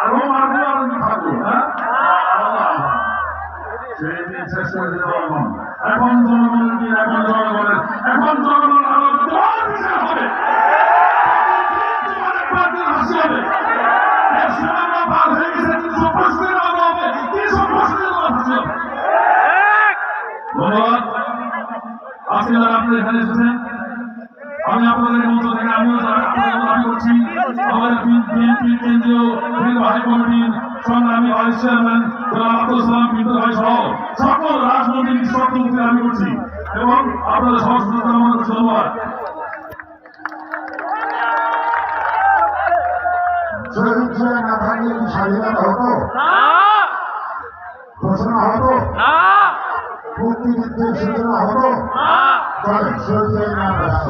আরো মারবো আরো থাকবো। হ্যাঁ, সেদিন শেষ করে দিতে পারবো। এখন জনগণের কি, এখন জনগণের, এখন জনগণ আরো তোমার বিচার হবে, তোমাদের পার্টির হাসি হবে। সময় পার হয়ে গেছে, 365 দিন হবে, 365 দিন হাসি হবে। ধন্যবাদ। আজকে যারা আপনি এখানে এসেছেন, আমি আপনাদের মঞ্চ থেকে আমিও দাবি করছি, আমাদের বিএনপি কেন্দ্রীয় নির্বাহী কমিটির সংগ্রামী ভাইস চেয়ারম্যান জনাব আব্দুল সালাম পিন্টু ভাই সহ সকল রাজনৈতিক নিঃশর্ত মুক্তি দাবি করছি এবং আপনাদের সহযোগিতা কামনা করছি। ধন্যবাদ। না থাকলে কি স্বাধীনতা হতো, ঘোষণা হতো, মুক্তিযুদ্ধের সূচনা হতো? চলেন শহীদ না রাখতে